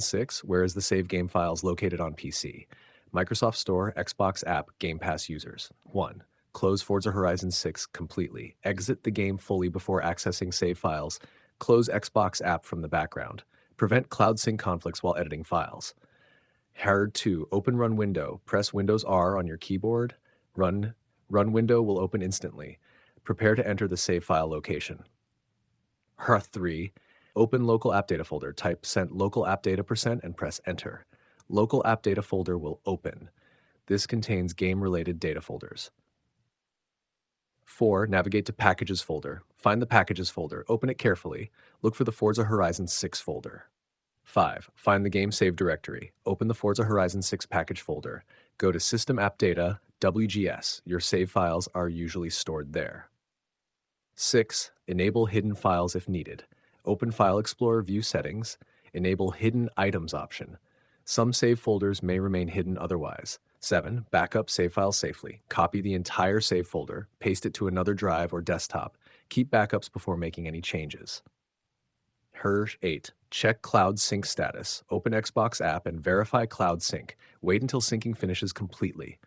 6, where is the save game files located on PC? Microsoft Store, Xbox app, Game Pass users. 1. Close Forza Horizon 6 completely. Exit the game fully before accessing save files. Close Xbox app from the background. Prevent cloud sync conflicts while editing files. Hard 2. Open Run window. Press Windows R on your keyboard. Run window will open instantly. Prepare to enter the save file location. Hard 3. Open local app data folder. Type % local app data % and press enter. Local app data folder will open. This contains game-related data folders. 4. Navigate to Packages folder. Find the Packages folder. Open it carefully. Look for the Forza Horizon 6 folder. 5. Find the game save directory. Open the Forza Horizon 6 package folder. Go to System App Data, WGS. Your save files are usually stored there. 6. Enable hidden files if needed. Open File Explorer View Settings. Enable Hidden Items option. Some save folders may remain hidden otherwise. 7. Backup save files safely. Copy the entire save folder, paste it to another drive or desktop. Keep backups before making any changes. 8. Check Cloud Sync status. Open Xbox app and verify Cloud Sync. Wait until syncing finishes completely.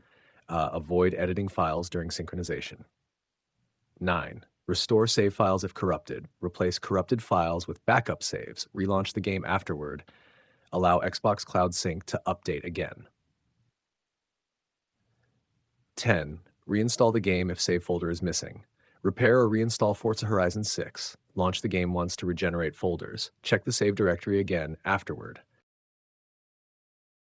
Avoid editing files during synchronization. 9. Restore save files if corrupted. Replace corrupted files with backup saves. Relaunch the game afterward. Allow Xbox Cloud Sync to update again. 10. Reinstall the game if save folder is missing. Repair or reinstall Forza Horizon 6. Launch the game once to regenerate folders. Check the save directory again afterward.